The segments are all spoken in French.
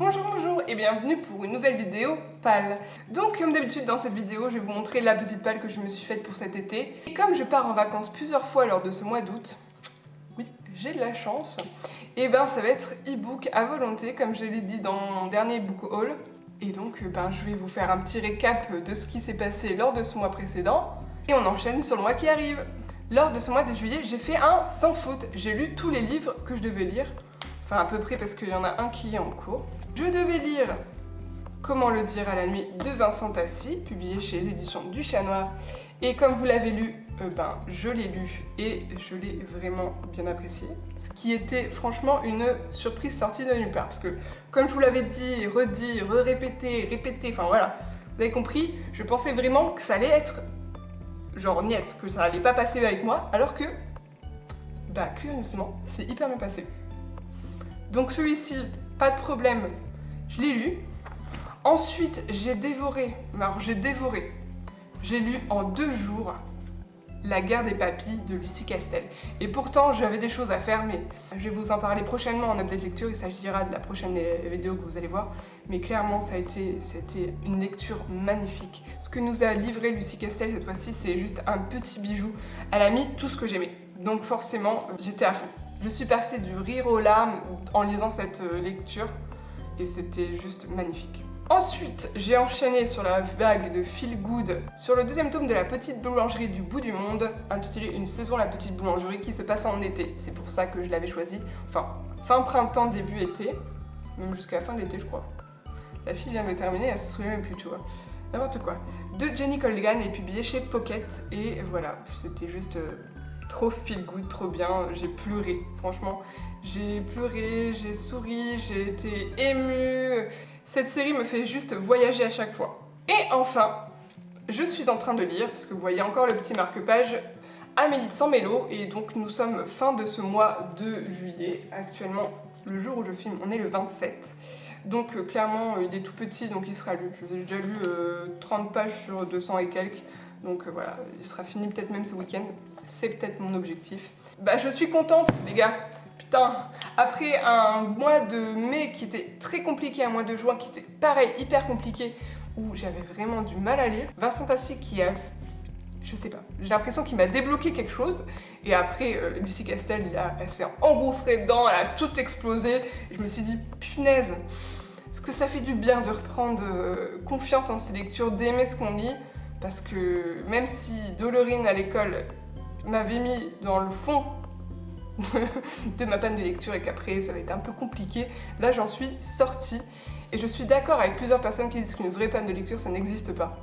Bonjour, bonjour et bienvenue pour une nouvelle vidéo pâle. Donc comme d'habitude dans cette vidéo, je vais vous montrer la petite pâle que je me suis faite pour cet été. Et comme je pars en vacances plusieurs fois lors de ce mois d'août, oui, j'ai de la chance, et ben ça va être e-book à volonté comme je l'ai dit dans mon dernier book haul. Et donc je vais vous faire un petit récap de ce qui s'est passé lors de ce mois précédent et on enchaîne sur le mois qui arrive. Lors de ce mois de juillet, j'ai fait un sans faute. J'ai lu tous les livres que je devais lire. Enfin à peu près parce qu'il y en a un qui est en cours. Je devais lire Comment le dire à la nuit de Vincent Tassi, publié chez les éditions du Chat Noir. Et comme vous l'avez lu, je l'ai lu et je l'ai vraiment bien apprécié. Ce qui était franchement une surprise sortie de nulle part. Parce que comme je vous l'avais dit, redit, répété, enfin voilà, vous avez compris, je pensais vraiment que ça allait être genre niet, que ça allait pas passer avec moi, alors que, curieusement, c'est hyper bien passé. Donc celui-ci, pas de problème, je l'ai lu. Ensuite, j'ai lu en 2 jours La guerre des papilles de Lucie Castel. Et pourtant, j'avais des choses à faire, mais je vais vous en parler prochainement en update lecture, il s'agira de la prochaine vidéo que vous allez voir. Mais clairement, c'était une lecture magnifique. Ce que nous a livré Lucie Castel cette fois-ci, c'est juste un petit bijou. Elle a mis tout ce que j'aimais. Donc forcément, j'étais à fond. Je suis passée du rire aux larmes en lisant cette lecture et c'était juste magnifique. Ensuite, j'ai enchaîné sur la vague de Feel Good sur le 2e tome de La Petite Boulangerie du Bout du Monde, intitulé Une saison La Petite Boulangerie qui se passe en été. C'est pour ça que je l'avais choisi. Enfin, fin printemps, début été, même jusqu'à la fin de l'été, je crois. La fille vient de terminer, elle se souvient même plus, tu vois. N'importe quoi. De Jenny Colgan est publié chez Pocket et voilà, c'était juste trop feel good, trop bien. J'ai pleuré, franchement. J'ai pleuré, j'ai souri, j'ai été émue. Cette série me fait juste voyager à chaque fois. Et enfin, je suis en train de lire, parce que vous voyez encore le petit marque-page, Amélie sans mélo, et donc nous sommes fin de ce mois de juillet. Actuellement, le jour où je filme, on est le 27. Donc clairement, il est tout petit, donc il sera lu. J'ai déjà lu 30 pages sur 200 et quelques, donc voilà, il sera fini peut-être même ce week-end. C'est peut-être mon objectif. Je suis contente, les gars. Putain, après un mois de mai qui était très compliqué, un mois de juin qui était pareil, hyper compliqué, où j'avais vraiment du mal à lire, Vincent Tassi qui a... Je sais pas, j'ai l'impression qu'il m'a débloqué quelque chose, et après Lucie Castel, elle s'est engouffrée dedans, elle a tout explosé, et je me suis dit, punaise, est-ce que ça fait du bien de reprendre confiance en ses lectures, d'aimer ce qu'on lit, parce que même si Dolorine à l'école m'avait mis dans le fond de ma panne de lecture et qu'après ça va être un peu compliqué, là j'en suis sortie et je suis d'accord avec plusieurs personnes qui disent qu'une vraie panne de lecture ça n'existe pas.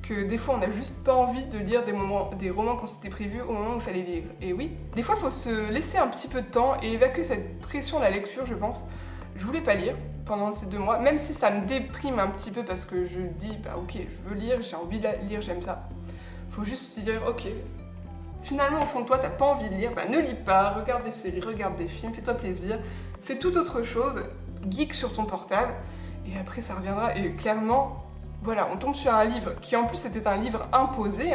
Que des fois on n'a juste pas envie de lire des romans qu'on s'était prévus au moment où il fallait lire. Et oui, des fois il faut se laisser un petit peu de temps et évacuer cette pression de la lecture, je pense. Je voulais pas lire pendant ces 2 mois, même si ça me déprime un petit peu parce que je dis ok, je veux lire, j'ai envie de lire, j'aime ça. Faut juste se dire ok, finalement, au fond de toi, t'as pas envie de lire, ne lis pas, regarde des séries, regarde des films, fais-toi plaisir, fais toute autre chose, geek sur ton portable, et après ça reviendra. Et clairement, voilà, on tombe sur un livre qui en plus était un livre imposé,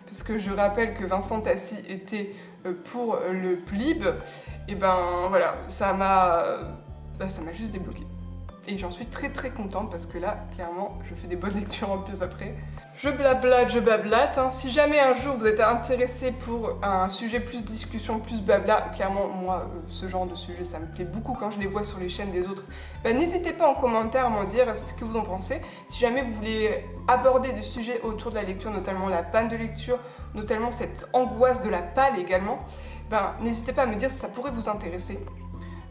parce que je rappelle que Vincent Tassi était pour le PLIB, et voilà, ça m'a juste débloqué. Et j'en suis très très contente parce que là, clairement, je fais des bonnes lectures en plus après. Je blablate. Si jamais un jour vous êtes intéressé pour un sujet plus discussion, plus blabla, clairement, moi, ce genre de sujet, ça me plaît beaucoup quand je les vois sur les chaînes des autres. N'hésitez pas en commentaire à m'en dire ce que vous en pensez. Si jamais vous voulez aborder des sujets autour de la lecture, notamment la panne de lecture, notamment cette angoisse de la palle également, n'hésitez pas à me dire si ça pourrait vous intéresser.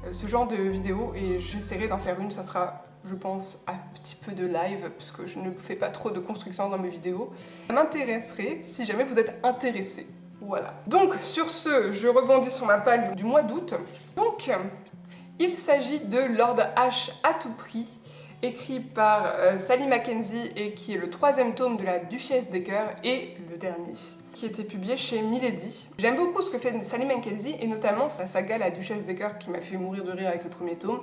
Ce genre de vidéo et j'essaierai d'en faire une, ça sera je pense un petit peu de live puisque je ne fais pas trop de construction dans mes vidéos. Ça m'intéresserait si jamais vous êtes intéressés. Voilà. Donc sur ce, je rebondis sur ma palle du mois d'août. Donc il s'agit de Lord H à tout prix, écrit par Sally Mackenzie et qui est le 3e tome de la Duchesse des Cœurs et le dernier, qui était publié chez Milady. J'aime beaucoup ce que fait Sally Mackenzie et notamment sa saga La Duchesse des Cœurs qui m'a fait mourir de rire avec le 1er tome.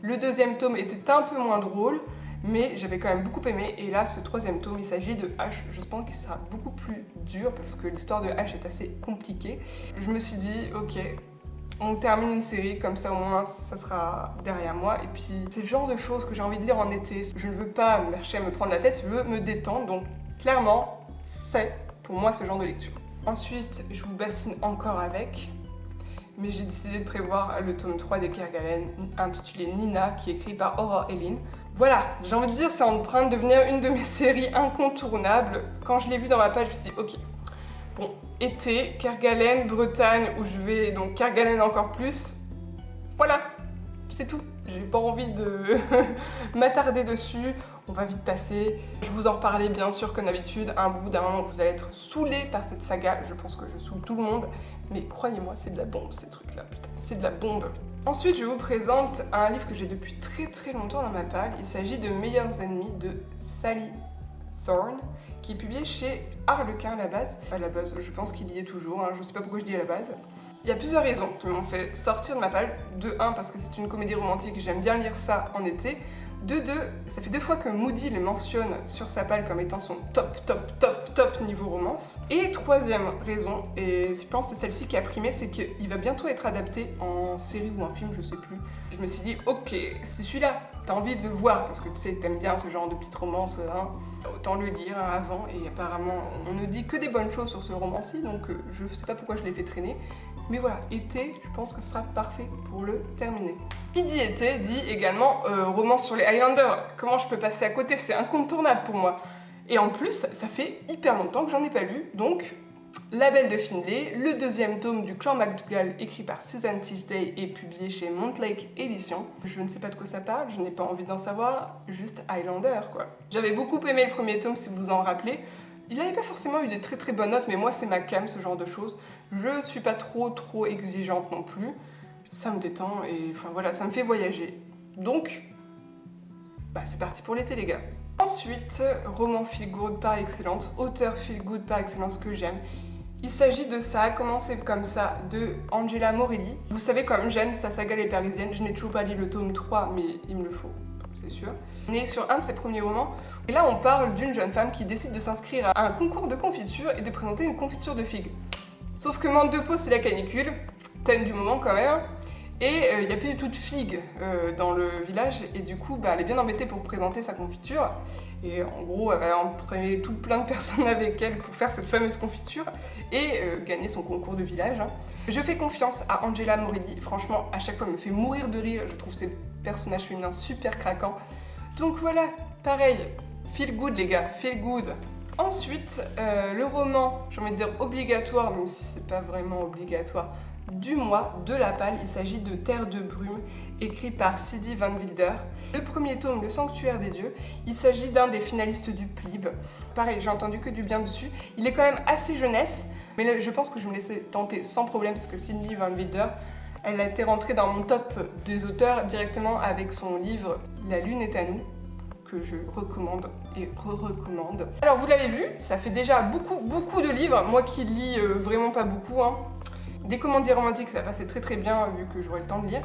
Le 2e tome était un peu moins drôle, mais j'avais quand même beaucoup aimé. Et là, ce 3e tome, il s'agit de H. Je pense qu'il sera beaucoup plus dur parce que l'histoire de H est assez compliquée. Je me suis dit, ok, on termine une série, comme ça au moins ça sera derrière moi. Et puis c'est le genre de choses que j'ai envie de lire en été. Je ne veux pas chercher à me prendre la tête, je veux me détendre. Donc clairement, c'est pour moi ce genre de lecture. Ensuite, je vous bassine encore avec, mais j'ai décidé de prévoir le tome 3 des Kerguelen, intitulé Nina, qui est écrit par Aurore Helin. Voilà, j'ai envie de dire, c'est en train de devenir une de mes séries incontournables. Quand je l'ai vu dans ma page, je me suis dit, ok, bon, été, Kerguelen, Bretagne, où je vais donc Kerguelen encore plus. Voilà, c'est tout. J'ai pas envie de m'attarder dessus, on va vite passer. Je vous en reparlais bien sûr comme d'habitude, un bout d'un moment vous allez être saoulés par cette saga, je pense que je saoule tout le monde, mais croyez-moi c'est de la bombe ces trucs là, putain, c'est de la bombe. Ensuite je vous présente un livre que j'ai depuis très longtemps dans ma palle, il s'agit de Meilleurs ennemis de Sally Thorne, qui est publié chez Harlequin à la base. À la base, je pense qu'il y est toujours, hein, je sais pas pourquoi je dis à la base. Il y a plusieurs raisons qui m'ont fait sortir de ma palle. De 1, parce que c'est une comédie romantique, j'aime bien lire ça en été. De 2, ça fait 2 fois que Moody le mentionne sur sa palle comme étant son top niveau romance. Et troisième raison, et je pense que c'est celle-ci qui a primé, c'est qu'il va bientôt être adapté en série ou en film, je sais plus. Je me suis dit, ok, c'est celui-là, t'as envie de le voir, parce que tu sais, t'aimes bien ce genre de petite romance, hein, autant le lire avant, et apparemment on ne dit que des bonnes choses sur ce roman-ci, donc je sais pas pourquoi je l'ai fait traîner. Mais voilà, été, je pense que ce sera parfait pour le terminer. Qui dit été dit également romance sur les Highlanders. Comment je peux passer à côté? C'est incontournable pour moi. Et en plus, ça fait hyper longtemps que j'en ai pas lu, donc La Belle de Findlay, le deuxième tome du clan MacDougall écrit par Susan Tichdale et publié chez Montlake Éditions. Je ne sais pas de quoi ça parle, je n'ai pas envie d'en savoir, juste Highlander quoi. J'avais beaucoup aimé le premier tome si vous vous en rappelez. Il n'avait pas forcément eu des très bonnes notes, mais moi c'est ma came ce genre de choses. Je suis pas trop exigeante non plus. Ça me détend et enfin voilà, ça me fait voyager. Donc, bah c'est parti pour l'été les gars. Ensuite, roman feel good par excellence, auteur feel good par excellence que j'aime. Il s'agit de Ça a commencé comme ça de Angela Morelli. Vous savez comme j'aime sa saga Les Parisiennes, je n'ai toujours pas lu le tome 3 mais il me le faut, c'est sûr. On est sur un de ses premiers romans et là on parle d'une jeune femme qui décide de s'inscrire à un concours de confiture et de présenter une confiture de figues. Sauf que manque de peau c'est la canicule, thème du moment quand même. Et il n'y a plus du tout de figues dans le village et du coup elle est bien embêtée pour présenter sa confiture et en gros elle va entraîner tout plein de personnes avec elle pour faire cette fameuse confiture et gagner son concours de village. Je fais confiance à Angela Morelli, franchement à chaque fois elle me fait mourir de rire, je trouve ces personnages féminins super craquants. Donc voilà, pareil, feel good les gars, feel good. Ensuite, le roman, j'ai envie de dire obligatoire, même si c'est pas vraiment obligatoire, du mois de la palle, il s'agit de Terre de brume, écrit par Sidi Van Wilder. Le premier tome, Le Sanctuaire des dieux, il s'agit d'un des finalistes du PLIB. Pareil, j'ai entendu que du bien dessus. Il est quand même assez jeunesse, mais là, je pense que je me laissais tenter sans problème, parce que Sidi Van Wilder, elle a été rentrée dans mon top des auteurs directement avec son livre La Lune est à nous, que je recommande et re-recommande. Alors vous l'avez vu, ça fait déjà beaucoup de livres, moi qui lis vraiment pas beaucoup, hein. Des comédies romantiques, ça passait très bien vu que j'aurais le temps de lire.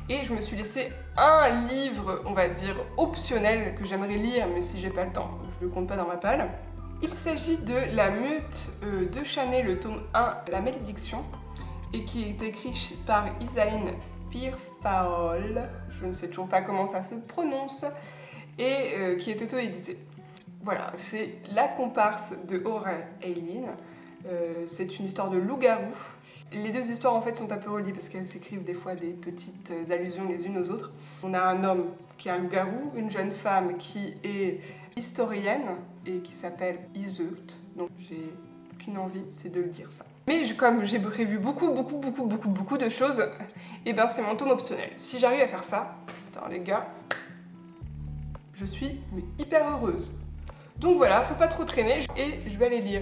Et je me suis laissé un livre, on va dire, optionnel que j'aimerais lire, mais si j'ai pas le temps, je le compte pas dans ma palle. Il s'agit de La Meute de Chanel, le tome 1, La Malédiction, et qui est écrit par Isaline Firfaol, je ne sais toujours pas comment ça se prononce, et qui est auto-édité. Voilà, c'est la comparse de Aurore Helin. C'est une histoire de loup-garou. Les deux histoires en fait sont un peu reliées parce qu'elles s'écrivent des fois des petites allusions les unes aux autres. On a un homme qui est un loup-garou, une jeune femme qui est historienne et qui s'appelle Iseult. Donc j'ai qu'une envie, c'est de le dire ça. Mais comme j'ai prévu beaucoup de choses, et ben c'est mon tome optionnel. Si j'arrive à faire ça, putain les gars, je suis mais hyper heureuse. Donc voilà, faut pas trop traîner et je vais aller lire.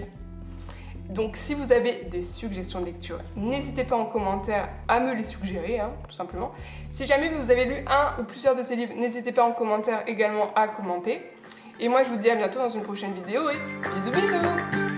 Donc si vous avez des suggestions de lecture, n'hésitez pas en commentaire à me les suggérer, hein, tout simplement. Si jamais vous avez lu un ou plusieurs de ces livres, n'hésitez pas en commentaire également à commenter. Et moi je vous dis à bientôt dans une prochaine vidéo et bisous bisous!